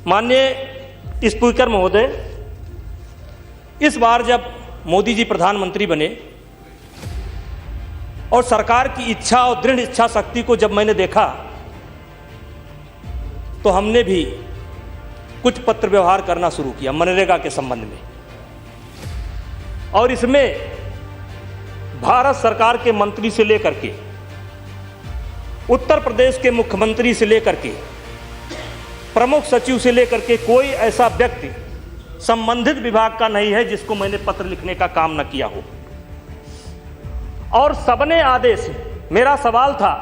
माननीय स्पीकर महोदय, इस बार जब मोदी जी प्रधानमंत्री बने और सरकार की इच्छा और दृढ़ इच्छा शक्ति को जब मैंने देखा तो हमने भी कुछ पत्र व्यवहार करना शुरू किया मनरेगा के संबंध में। और इसमें भारत सरकार के मंत्री से लेकर के उत्तर प्रदेश के मुख्यमंत्री से लेकर के प्रमुख सचिव से लेकर के कोई ऐसा व्यक्ति संबंधित विभाग का नहीं है जिसको मैंने पत्र लिखने का काम न किया हो। और सबने आदेश, मेरा सवाल था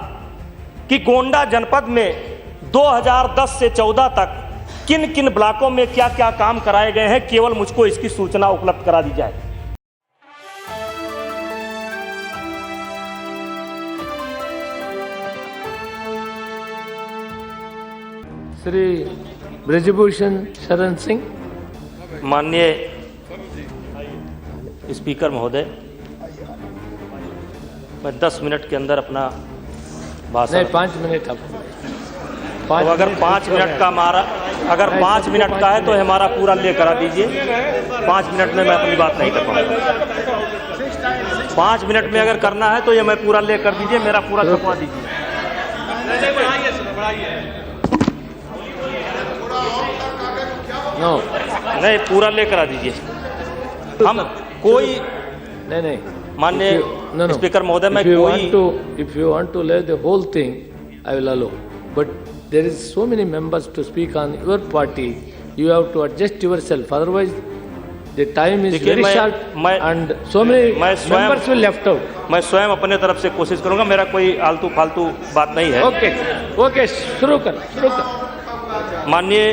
कि गोंडा जनपद में 2010 से 14 तक किन किन ब्लॉकों में क्या क्या काम कराए गए हैं, केवल मुझको इसकी सूचना उपलब्ध करा दी जाए। श्री ब्रजभूषण शरण सिंह। माननीय स्पीकर महोदय, मैं 10 मिनट के अंदर अपना भाषण, नहीं 5 मिनट अब तो अगर 5 मिनट का हमारा, अगर 5 मिनट का है तो हमारा पूरा ले करा दीजिए। 5 मिनट में मैं अपनी बात नहीं कर पाऊंगा। 5 मिनट में अगर करना है तो ये मैं पूरा ले कर दीजिए, मेरा पूरा छपवा दीजिए। नो नहीं, पूरा ले करा दीजिए। हम कोई नहीं माननीय स्पीकर महोदय, मैं कोई if you want to lay the whole thing, I will allow. But there is so many members to speak on your party. You have to adjust yourself. Otherwise, the time is very short and so many members will left out. मैं स्वयं अपने तरफ से कोशिश करूंगा, मेरा कोई आलतू फालतू बात नहीं है। ओके, शुरू कर। माननीय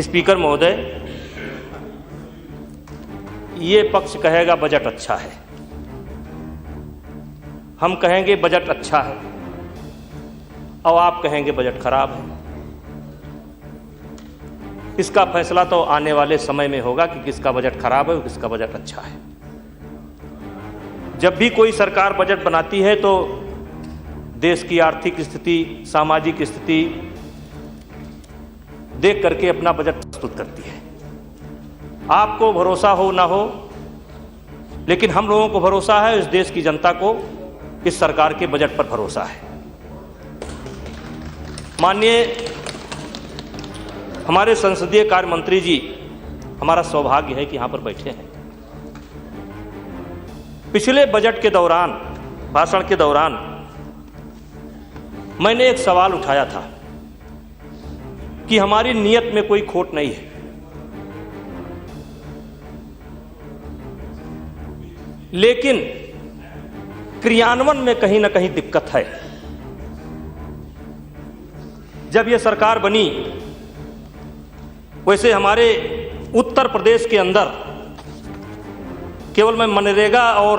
स्पीकर महोदय, ये पक्ष कहेगा बजट अच्छा है, हम कहेंगे बजट अच्छा है, और आप कहेंगे बजट खराब है। इसका फैसला तो आने वाले समय में होगा कि किसका बजट खराब है और किसका बजट अच्छा है। जब भी कोई सरकार बजट बनाती है तो देश की आर्थिक स्थिति, सामाजिक स्थिति देख करके अपना बजट प्रस्तुत करती है। आपको भरोसा हो ना हो, लेकिन हम लोगों को भरोसा है, इस देश की जनता को इस सरकार के बजट पर भरोसा है। माननीय हमारे संसदीय कार्य मंत्री जी, हमारा सौभाग्य है कि यहां पर बैठे हैं। पिछले बजट के दौरान, भाषण के दौरान मैंने एक सवाल उठाया था कि हमारी नीयत में कोई खोट नहीं है, लेकिन क्रियान्वयन में कहीं ना कहीं दिक्कत है। जब यह सरकार बनी, वैसे हमारे उत्तर प्रदेश के अंदर केवल मैं मनरेगा और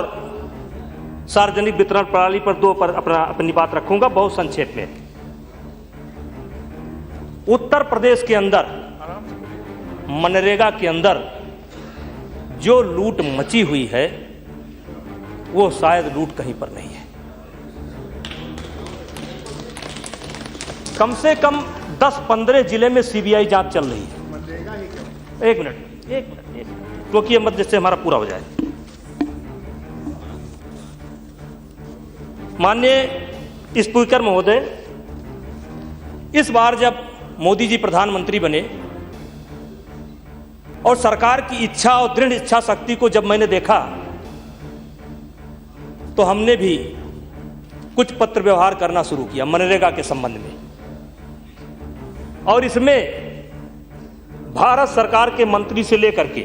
सार्वजनिक वितरण प्रणाली पर अपनी बात रखूंगा, बहुत संक्षेप में। उत्तर प्रदेश के अंदर मनरेगा के अंदर जो लूट मची हुई है वो शायद लूट कहीं पर नहीं है। कम से कम 10-15 जिले में सीबीआई जांच चल रही है। एक मिनट, क्योंकि मत जिससे हमारा पूरा हो जाए। माननीय स्पीकर महोदय, इस बार जब मोदी जी प्रधानमंत्री बने और सरकार की इच्छा और दृढ़ इच्छा शक्ति को जब मैंने देखा तो हमने भी कुछ पत्र व्यवहार करना शुरू किया मनरेगा के संबंध में। और इसमें भारत सरकार के मंत्री से लेकर के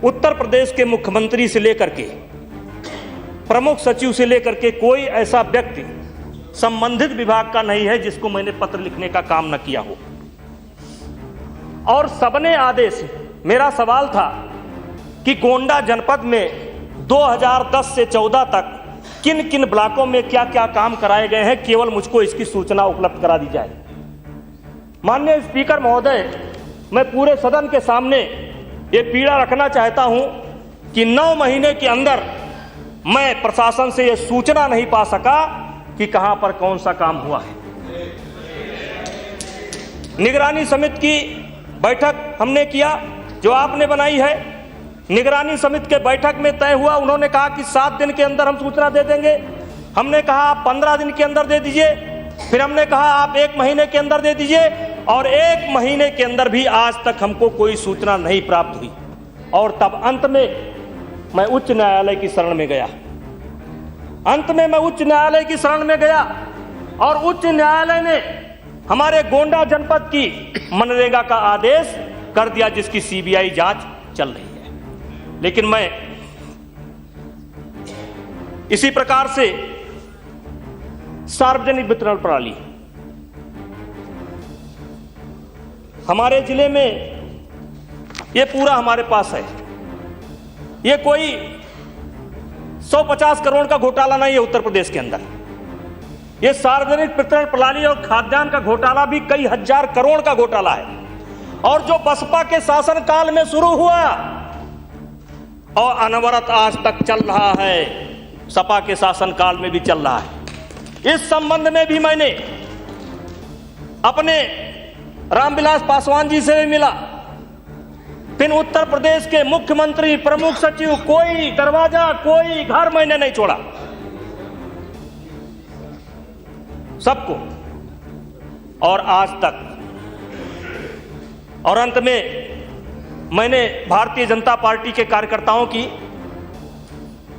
उत्तर प्रदेश के मुख्यमंत्री से लेकर के प्रमुख सचिव से लेकर के कोई ऐसा व्यक्ति संबंधित विभाग का नहीं है जिसको मैंने पत्र लिखने का काम न किया हो। और सबने आदेश, मेरा सवाल था कि गोंडा जनपद में 2010 से 14 तक किन किन ब्लॉकों में क्या क्या काम कराए गए हैं, केवल मुझको इसकी सूचना उपलब्ध करा दी जाए। माननीय स्पीकर महोदय, मैं पूरे सदन के सामने ये पीड़ा रखना चाहता हूं कि 9 महीने के अंदर मैं प्रशासन से यह सूचना नहीं पा सका कि कहां पर कौन सा काम हुआ है। निगरानी समिति की बैठक हमने किया जो आपने बनाई है। निगरानी समिति के बैठक में तय हुआ, उन्होंने कहा कि 7 दिन के अंदर हम सूचना दे देंगे। हमने कहा आप 15 दिन के अंदर दे दीजिए, फिर हमने कहा आप 1 महीने के अंदर दे दीजिए, और 1 महीने के अंदर भी आज तक हमको कोई सूचना नहीं प्राप्त हुई। और तब अंत में मैं उच्च न्यायालय की शरण में गया। अंत में मैं उच्च न्यायालय की शरण में गया और उच्च न्यायालय ने हमारे गोंडा जनपद की मनरेगा का आदेश कर दिया, जिसकी सीबीआई जांच चल रही है। लेकिन मैं इसी प्रकार से सार्वजनिक वितरण प्रणाली हमारे जिले में ये पूरा हमारे पास है। ये कोई 150 करोड़ का घोटाला नहीं है उत्तर प्रदेश के अंदर। ये सार्वजनिक वितरण प्रणाली और खाद्यान्न का घोटाला भी कई हजार करोड़ का घोटाला है, और जो बसपा के शासनकाल में शुरू हुआ और अनवरत आज तक चल रहा है, सपा के शासनकाल में भी चल रहा है। इस संबंध में भी मैंने अपने रामविलास पासवान जी से भी मिला, फिर उत्तर प्रदेश के मुख्यमंत्री, प्रमुख सचिव, कोई दरवाजा, कोई घर मैंने नहीं छोड़ा, सबको। और आज तक, और अंत में मैंने भारतीय जनता पार्टी के कार्यकर्ताओं की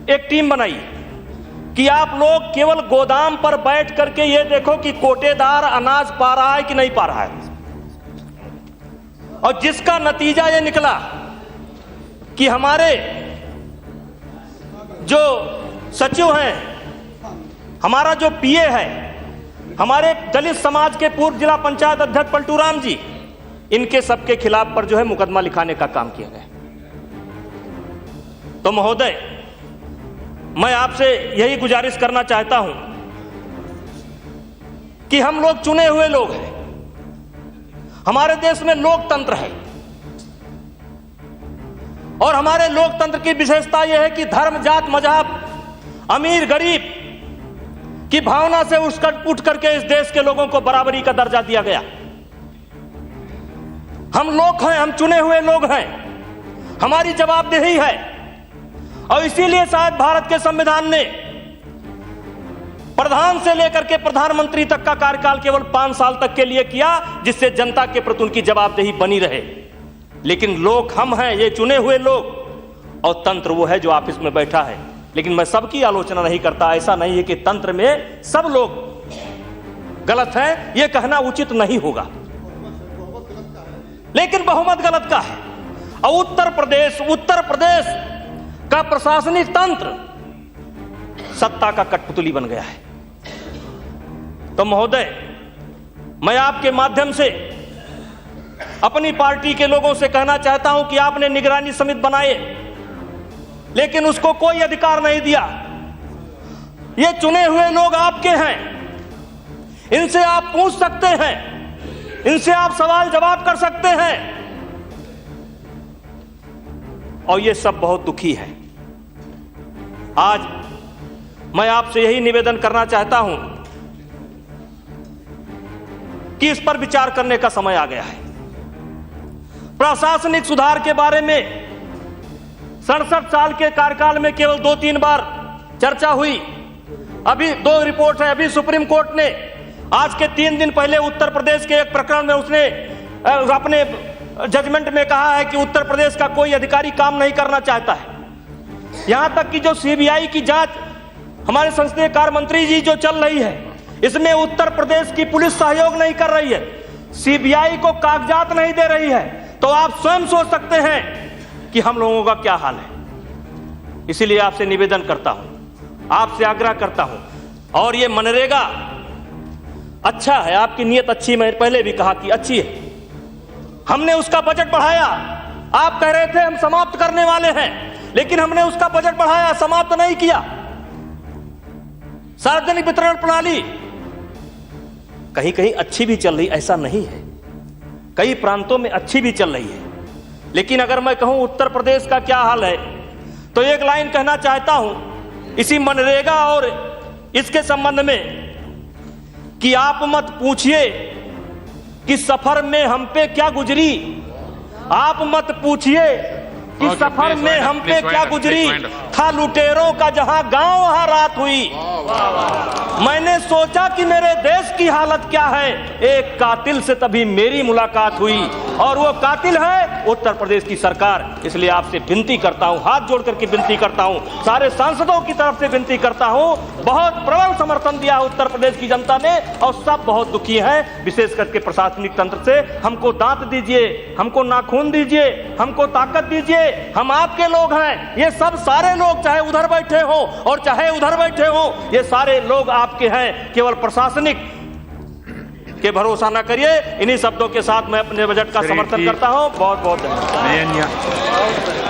एक टीम बनाई कि आप लोग केवल गोदाम पर बैठ करके ये देखो कि कोटेदार अनाज पा रहा है कि नहीं पा रहा है। और जिसका नतीजा ये निकला कि हमारे जो सचिव हैं, हमारा जो पीए है, हमारे दलित समाज के पूर्व जिला पंचायत अध्यक्ष पलटू राम जी, इनके सबके खिलाफ पर जो है मुकदमा लिखाने का काम किया गया। तो महोदय, मैं आपसे यही गुजारिश करना चाहता हूं कि हम लोग चुने हुए लोग हैं। हमारे देश में लोकतंत्र है, और हमारे लोकतंत्र की विशेषता यह है कि धर्म, जात, मजहब, अमीर गरीब की भावना से उठ करके इस देश के लोगों को बराबरी का दर्जा दिया गया। हम लोग हैं, हम चुने हुए लोग हैं, हमारी जवाबदेही है। और इसीलिए शायद भारत के संविधान ने प्रधान से लेकर के प्रधानमंत्री तक का कार्यकाल केवल 5 साल तक के लिए किया, जिससे जनता के प्रति उनकी जवाबदेही बनी रहे। लेकिन लोग हम हैं, ये चुने हुए लोग, और तंत्र वो है जो ऑफिस में बैठा है। लेकिन मैं सबकी आलोचना नहीं करता, ऐसा नहीं है कि तंत्र में सब लोग गलत हैं, यह कहना उचित नहीं होगा, लेकिन बहुमत गलत का है। और उत्तर प्रदेश का प्रशासनिक तंत्र सत्ता का कठपुतली बन गया है। तो महोदय, मैं आपके माध्यम से अपनी पार्टी के लोगों से कहना चाहता हूं कि आपने निगरानी समिति बनाए, लेकिन उसको कोई अधिकार नहीं दिया। ये चुने हुए लोग आपके हैं, इनसे आप पूछ सकते हैं, इनसे आप सवाल जवाब कर सकते हैं। और ये सब बहुत दुखी है। आज मैं आपसे यही निवेदन करना चाहता हूं कि इस पर विचार करने का समय आ गया है। प्रशासनिक सुधार के बारे में 67 साल के कार्यकाल में केवल 2-3 बार चर्चा हुई। अभी 2 रिपोर्ट है। अभी सुप्रीम कोर्ट ने आज के 3 दिन पहले उत्तर प्रदेश के एक प्रकरण में उसने अपने जजमेंट में कहा है कि उत्तर प्रदेश का कोई अधिकारी काम नहीं करना चाहता है। यहां तक कि जो सीबीआई की जांच हमारे संसदीय कार्य मंत्री जी जो चल रही है, इसमें उत्तर प्रदेश की पुलिस सहयोग नहीं कर रही है, सीबीआई को कागजात नहीं दे रही है। तो आप स्वयं सोच सकते हैं कि हम लोगों का क्या हाल है। इसीलिए आपसे निवेदन करता हूं, आपसे आग्रह करता हूं। और ये मनरेगा अच्छा है, आपकी नीयत अच्छी, मैं पहले भी कहा कि अच्छी है। हमने उसका बजट बढ़ाया। आप कह रहे थे हम समाप्त करने वाले हैं, लेकिन हमने उसका बजट बढ़ाया, समाप्त नहीं किया। सार्वजनिक वितरण प्रणाली कहीं कहीं अच्छी भी चल रही, ऐसा नहीं है, कई प्रांतों में अच्छी भी चल रही है। लेकिन अगर मैं कहूं उत्तर प्रदेश का क्या हाल है, तो एक लाइन कहना चाहता हूं इसी मनरेगा और इसके संबंध में कि आप मत पूछिए कि सफर में हम पे क्या गुजरी, आप मत पूछिए कि सफर में हम पे क्या गुजरी, था लुटेरों का जहां गांव वहां रात हुई। मैंने सोचा कि मेरे देश की हालत क्या है, एक कातिल से तभी मेरी मुलाकात हुई, और वो कातिल है उत्तर प्रदेश की सरकार। इसलिए आपसे विनती करता हूं, हाथ जोड़ करके विनती करता हूं, सारे सांसदों की तरफ से विनती करता हूं। बहुत प्रबल समर्थन दिया है उत्तर प्रदेश की जनता ने और सब बहुत दुखी हैं, विशेष करके प्रशासनिक तंत्र से। हमको दांत दीजिए, हमको नाखून दीजिए, हमको ताकत दीजिए, हम आपके लोग हैं। ये सब सारे लोग चाहे उधर बैठे हो और चाहे उधर बैठे हो, ये सारे लोग आपके हैं, केवल प्रशासनिक के भरोसा न करिए। इन्हीं शब्दों के साथ मैं अपने बजट का समर्थन करता हूं। बहुत बहुत धन्यवाद।